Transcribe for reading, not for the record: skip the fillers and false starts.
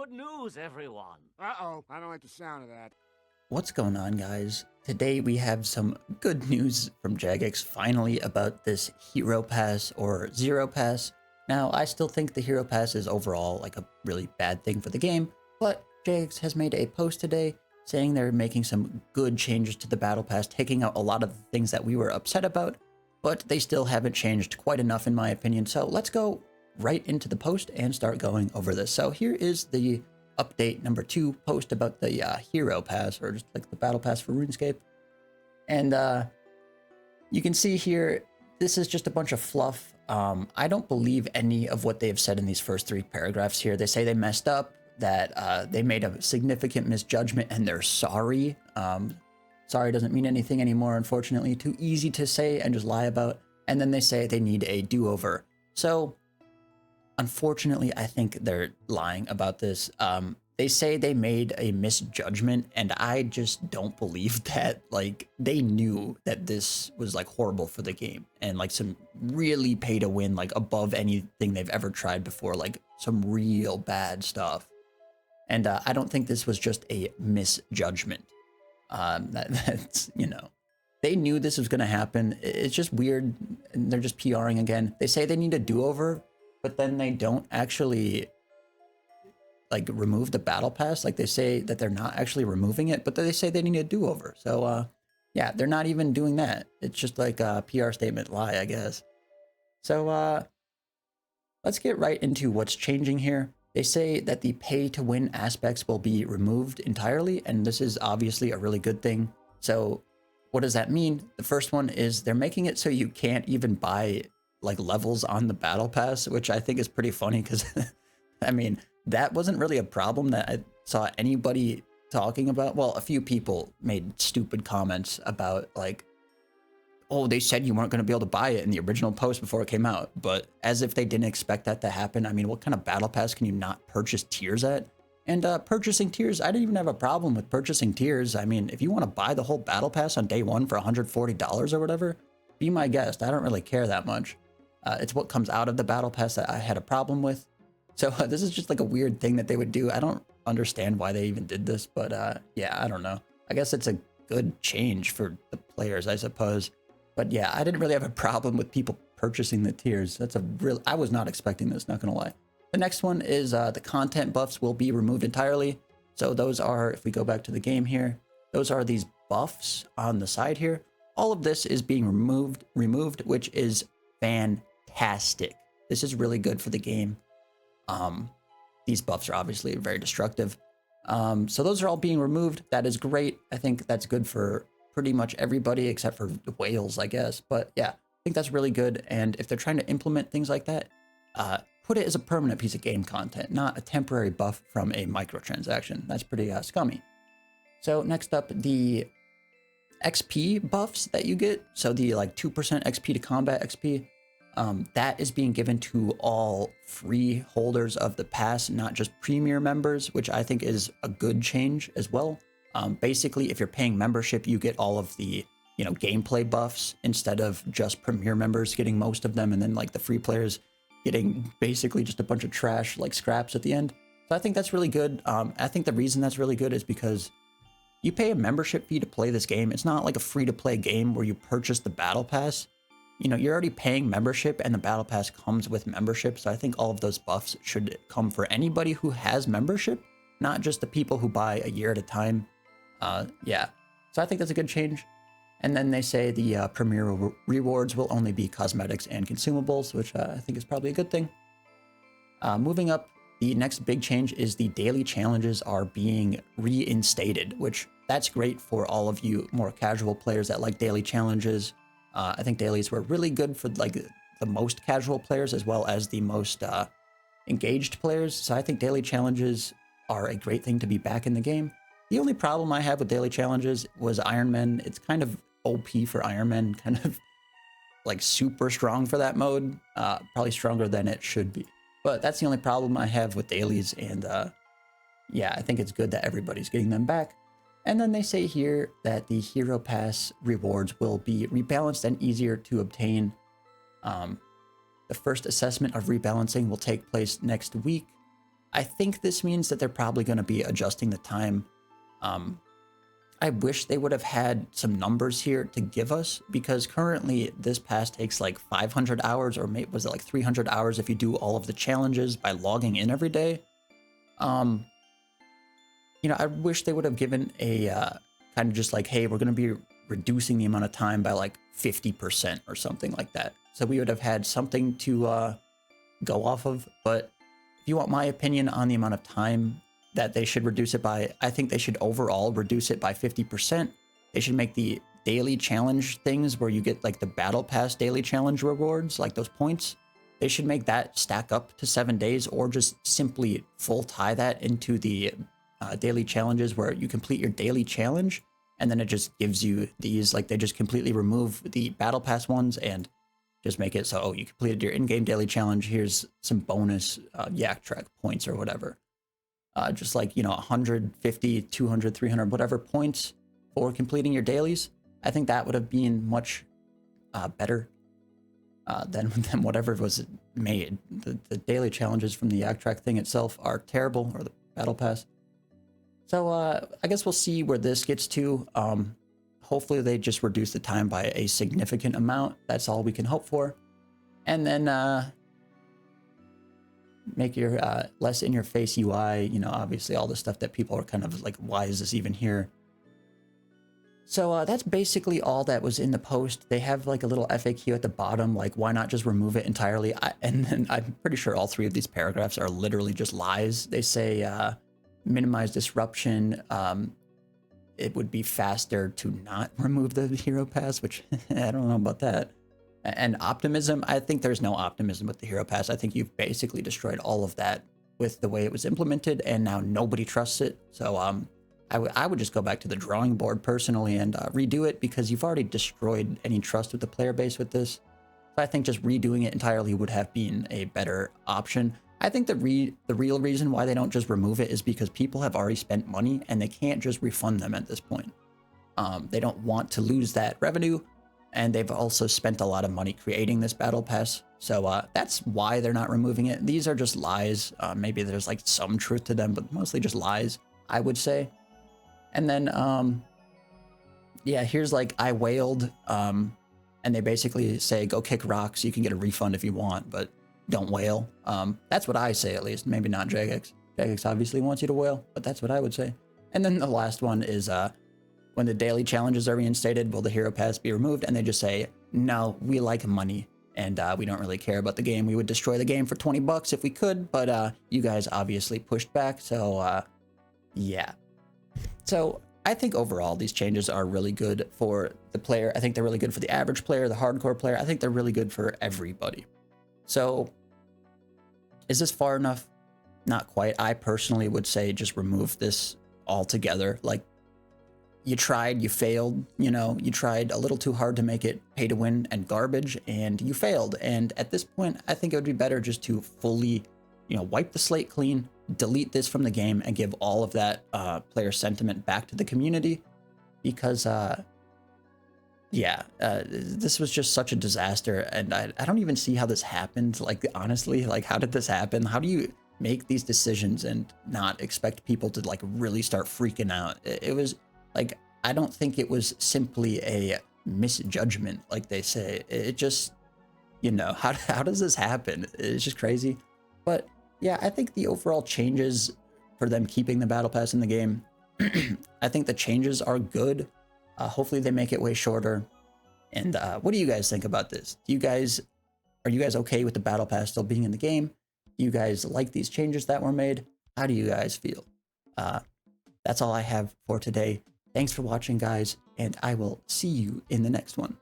good news, everyone. Uh-oh, I don't like the sound of that. What's going on, guys? Today we have some good news from Jagex finally about this Hero Pass or Zero Pass. Now, I still think the Hero Pass is overall like a really bad thing for the game, but Jagex has made a post today saying they're making some good changes to the Battle Pass, taking out a lot of the things that we were upset about, but they still haven't changed quite enough in my opinion. So let's go right into the post and start going over this. So here is the update number 2 post about the Hero Pass, or just like the Battle Pass for RuneScape. And you can see here, this is just a bunch of fluff. I don't believe any of what they've said in these first 3 paragraphs here. They say they messed up, that they made a significant misjudgment, and they're sorry. Sorry doesn't mean anything anymore, unfortunately. Too easy to say and just lie about. And then they say they need a do-over. So unfortunately, I think they're lying about this. They say they made a misjudgment, and I just don't believe that. Like, they knew that this was like horrible for the game and like some really pay to win, like above anything they've ever tried before, like some real bad stuff. And I don't think this was just a misjudgment. That's, you know, they knew this was going to happen. It's just weird. And they're just PRing again. They say they need a do-over, but then they don't actually like remove the battle pass. Like, they say that they're not actually removing it, but they say they need a do-over. So yeah, they're not even doing that. It's just like a PR statement lie, I guess. So let's get right into what's changing here. They say that the pay to win aspects will be removed entirely, and this is obviously a really good thing. So what does that mean? The first one is they're making it so you can't even buy like levels on the battle pass, which I think is pretty funny because I mean, that wasn't really a problem that I saw anybody talking about. Well, a few people made stupid comments about like, oh, they said you weren't going to be able to buy it in the original post before it came out, but as if they didn't expect that to happen. I mean, what kind of battle pass can you not purchase tiers at? And purchasing tiers, I didn't even have a problem with purchasing tiers. I mean, if you want to buy the whole battle pass on day 1 for $140 or whatever, be my guest. I don't really care that much. It's what comes out of the battle pass that I had a problem with. So this is just like a weird thing that they would do. I don't understand why they even did this, but yeah, I don't know. I guess it's a good change for the players, I suppose. But yeah, I didn't really have a problem with people purchasing the tiers. That's a real, I was not expecting this, not gonna lie. The next one is the content buffs will be removed entirely. So those are, if we go back to the game here, those are these buffs on the side here. All of this is being removed, which is fantastic. This is really good for the game. These buffs are obviously very destructive. So those are all being removed. That is great. I think that's good for pretty much everybody except for the whales, I guess. But yeah, I think that's really good. And if they're trying to implement things like that, put it as a permanent piece of game content, not a temporary buff from a microtransaction. That's pretty scummy. So next up, the XP buffs that you get. So the like 2% XP to combat XP, that is being given to all free holders of the pass, not just premier members, which I think is a good change as well. Basically, if you're paying membership, you get all of the, you know, gameplay buffs instead of just premier members getting most of them, and then like the free players getting basically just a bunch of trash like scraps at the end. So I think that's really good. I think the reason that's really good is because you pay a membership fee to play this game. It's not like a free-to-play game where you purchase the battle pass. You know, you're already paying membership, and the battle pass comes with membership. So I think all of those buffs should come for anybody who has membership, not just the people who buy a year at a time. Yeah, so I think that's a good change. And then they say the premier rewards will only be cosmetics and consumables, which I think is probably a good thing. Moving up, the next big change is the daily challenges are being reinstated, which that's great for all of you more casual players that like daily challenges. I think dailies were really good for like the most casual players as well as the most engaged players. So I think daily challenges are a great thing to be back in the game. The only problem I have with daily challenges was Iron Man. It's kind of OP for Iron Man, kind of like super strong for that mode, probably stronger than it should be. But that's the only problem I have with dailies, and yeah, I think it's good that everybody's getting them back. And then they say here that the Hero Pass rewards will be rebalanced and easier to obtain. The first assessment of rebalancing will take place next week. I think this means that they're probably going to be adjusting the time. I wish they would have had some numbers here to give us, because currently this pass takes like 500 hours, or maybe was it like 300 hours if you do all of the challenges by logging in every day. You know, I wish they would have given a kind of just like, hey, we're going to be reducing the amount of time by like 50% or something like that. So we would have had something to go off of. But if you want my opinion on the amount of time that they should reduce it by, I think they should overall reduce it by 50%. They should make the daily challenge things where you get like the battle pass daily challenge rewards, like those points. They should make that stack up to 7 days, or just simply full tie that into the daily challenges where you complete your daily challenge and then it just gives you these, like they just completely remove the battle pass ones and just make it so, oh, you completed your in-game daily challenge, here's some bonus yak track points or whatever. Just like, you know, 150, 200, 300, whatever points for completing your dailies. I think that would have been much better than whatever was made. The daily challenges from the yak track thing itself are terrible, or the battle pass. So I guess we'll see where this gets to. Hopefully they just reduce the time by a significant amount. That's all we can hope for. And then make your less in-your-face UI, you know, obviously all the stuff that people are kind of like, why is this even here? So that's basically all that was in the post. They have like a little FAQ at the bottom, like, why not just remove it entirely? And then I'm pretty sure all 3 of these paragraphs are literally just lies. They say, minimize disruption. It would be faster to not remove the hero pass, which I don't know about that. And optimism, I think there's no optimism with the hero pass. I think you've basically destroyed all of that with the way it was implemented, and now nobody trusts it. So I would just go back to the drawing board personally and redo it, because you've already destroyed any trust with the player base with this. So I think just redoing it entirely would have been a better option. I think the real reason why they don't just remove it is because people have already spent money and they can't just refund them at this point. They don't want to lose that revenue, and they've also spent a lot of money creating this battle pass. So that's why they're not removing it. These are just lies. Maybe there's like some truth to them, but mostly just lies, I would say. And then, yeah, here's like, I wailed, and they basically say, go kick rocks. You can get a refund if you want, but don't wail. That's what I say, at least. Maybe not Jagex. Jagex obviously wants you to wail, but that's what I would say. And then the last one is, when the daily challenges are reinstated, will the hero pass be removed? And they just say, no, we like money, and we don't really care about the game. We would destroy the game for 20 bucks if we could, but you guys obviously pushed back, so yeah. So I think overall these changes are really good for the player. I think they're really good for the average player, the hardcore player. I think they're really good for everybody. So is this far enough? Not quite. I personally would say just remove this altogether. Like, you tried, you failed, you know, you tried a little too hard to make it pay to win and garbage, and you failed. And at this point, I think it would be better just to fully, you know, wipe the slate clean, delete this from the game, and give all of that player sentiment back to the community, because yeah, this was just such a disaster, and I don't even see how this happened. Like, honestly, like, how did this happen? How do you make these decisions and not expect people to like really start freaking out? It was like, I don't think it was simply a misjudgment, like they say. It just, you know, how does this happen? It's just crazy. But yeah, I think the overall changes for them keeping the battle pass in the game, I think the changes are good. Hopefully they make it way shorter. And what do you guys think about this? Are you guys okay with the battle pass still being in the game? Do you guys like these changes that were made? How do you guys feel? That's all I have for today. Thanks for watching, guys, and I will see you in the next one.